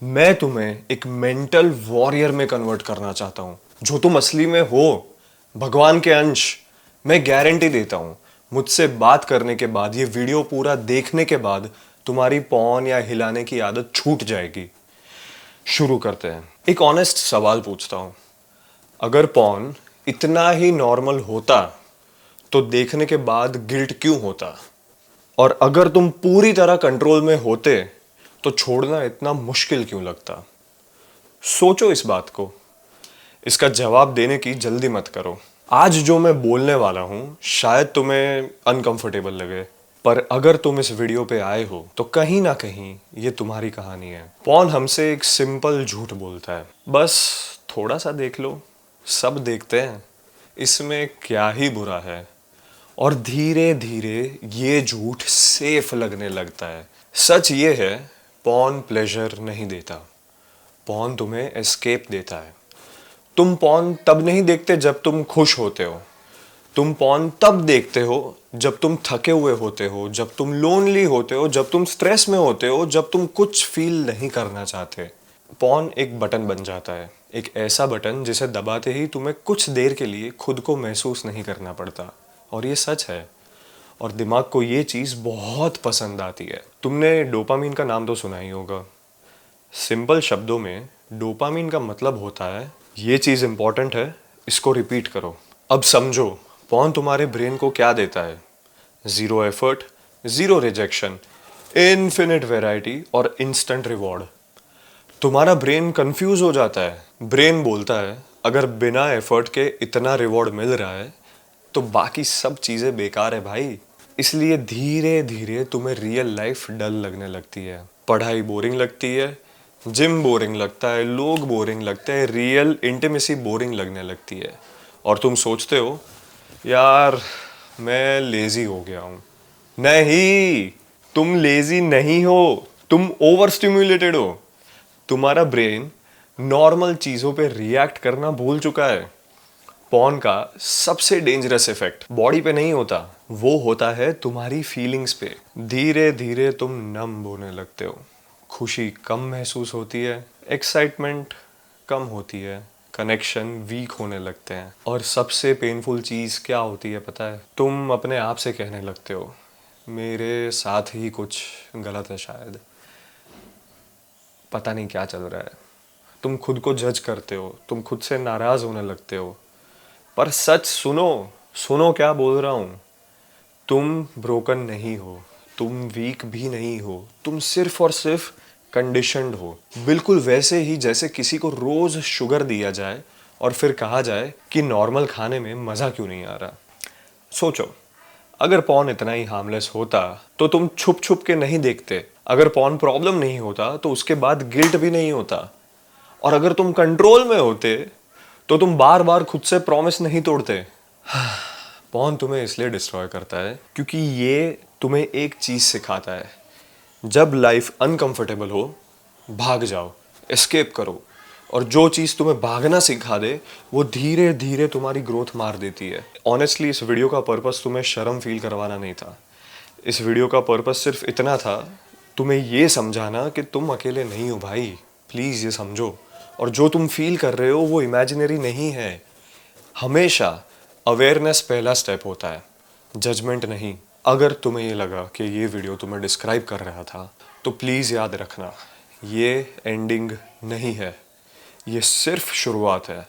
मैं तुम्हें एक मेंटल वॉरियर में कन्वर्ट करना चाहता हूं जो तुम असली में हो, भगवान के अंश। मैं गारंटी देता हूं, मुझसे बात करने के बाद, ये वीडियो पूरा देखने के बाद तुम्हारी पॉन या हिलाने की आदत छूट जाएगी। शुरू करते हैं। एक ऑनेस्ट सवाल पूछता हूं, अगर पॉन इतना ही नॉर्मल होता तो देखने के बाद गिल्ट क्यों होता? और अगर तुम पूरी तरह कंट्रोल में होते तो छोड़ना इतना मुश्किल क्यों लगता? सोचो इस बात को। इसका जवाब देने की जल्दी मत करो। आज जो मैं बोलने वाला हूं शायद तुम्हें अनकंफर्टेबल लगे, पर अगर तुम इस वीडियो पे आए हो तो कहीं ना कहीं ये तुम्हारी कहानी है। पॉन हमसे एक सिंपल झूठ बोलता है, बस थोड़ा सा देख लो, सब देखते हैं, इसमें क्या ही बुरा है। और धीरे धीरे ये झूठ सेफ लगने लगता है। सच ये है, पॉर्न प्लेजर नहीं देता, पॉर्न तुम्हें एस्केप देता है। तुम पॉर्न तब नहीं देखते जब तुम खुश होते हो, तुम पॉर्न तब देखते हो जब तुम थके हुए होते हो, जब तुम लोनली होते हो, जब तुम स्ट्रेस में होते हो, जब तुम कुछ फील नहीं करना चाहते। पॉर्न एक बटन बन जाता है, एक ऐसा बटन जिसे दबाते ही तुम्हें कुछ देर के लिए खुद को महसूस नहीं करना पड़ता। और ये सच है, और दिमाग को ये चीज़ बहुत पसंद आती है। तुमने डोपामीन का नाम तो सुना ही होगा। सिंपल शब्दों में डोपामीन का मतलब होता है, ये चीज़ इंपॉर्टेंट है, इसको रिपीट करो। अब समझो, पॉर्न तुम्हारे ब्रेन को क्या देता है? Zero effort, zero rejection, infinite variety और इंस्टेंट रिवॉर्ड। तुम्हारा ब्रेन कंफ्यूज हो जाता है। ब्रेन बोलता है, अगर बिना एफर्ट के इतना रिवॉर्ड मिल रहा है तो बाकी सब चीज़ें बेकार है भाई। इसलिए धीरे धीरे तुम्हें रियल लाइफ डल लगने लगती है। पढ़ाई बोरिंग लगती है, जिम बोरिंग लगता है, लोग बोरिंग लगते हैं, रियल इंटीमेसी बोरिंग लगने लगती है। और तुम सोचते हो, यार मैं लेजी हो गया हूँ। नहीं, तुम लेजी नहीं हो, तुम ओवर स्टिम्युलेटेड हो। तुम्हारा ब्रेन नॉर्मल चीज़ों पे रिएक्ट करना भूल चुका है। पॉर्न का सबसे डेंजरस इफेक्ट बॉडी पे नहीं होता, वो होता है तुम्हारी फीलिंग्स पे। धीरे धीरे तुम नम होने लगते हो, खुशी कम महसूस होती है, एक्साइटमेंट कम होती है, कनेक्शन वीक होने लगते हैं। और सबसे पेनफुल चीज़ क्या होती है पता है? तुम अपने आप से कहने लगते हो, मेरे साथ ही कुछ गलत है शायद, पता नहीं क्या चल रहा है। तुम खुद को जज करते हो, तुम खुद से नाराज़ होने लगते हो। पर सच सुनो, सुनो क्या बोल रहा हूँ। तुम ब्रोकन नहीं हो, तुम वीक भी नहीं हो, तुम सिर्फ और सिर्फ कंडीशनड हो। बिल्कुल वैसे ही जैसे किसी को रोज शुगर दिया जाए और फिर कहा जाए कि नॉर्मल खाने में मज़ा क्यों नहीं आ रहा। सोचो, अगर पॉर्न इतना ही हार्मलेस होता तो तुम छुप छुप के नहीं देखते। अगर पॉर्न प्रॉब्लम नहीं होता तो उसके बाद गिल्ट भी नहीं होता। और अगर तुम कंट्रोल में होते तो तुम बार बार खुद से प्रॉमिस नहीं तोड़ते। पॉर्न तुम्हें इसलिए डिस्ट्रॉय करता है क्योंकि ये तुम्हें एक चीज सिखाता है, जब लाइफ अनकंफर्टेबल हो भाग जाओ, एस्केप करो। और जो चीज़ तुम्हें भागना सिखा दे वो धीरे धीरे तुम्हारी ग्रोथ मार देती है। ऑनेस्टली इस वीडियो का पर्पस तुम्हें शर्म फील करवाना नहीं था। इस वीडियो का पर्पस सिर्फ इतना था, तुम्हें ये समझाना कि तुम अकेले नहीं हो भाई, प्लीज़ ये समझो। और जो तुम फील कर रहे हो वो इमेजिनरी नहीं है। हमेशा अवेयरनेस पहला स्टेप होता है, जजमेंट नहीं। अगर तुम्हें ये लगा कि ये वीडियो तुम्हें डिस्क्राइब कर रहा था तो प्लीज़ याद रखना, ये एंडिंग नहीं है, ये सिर्फ शुरुआत है।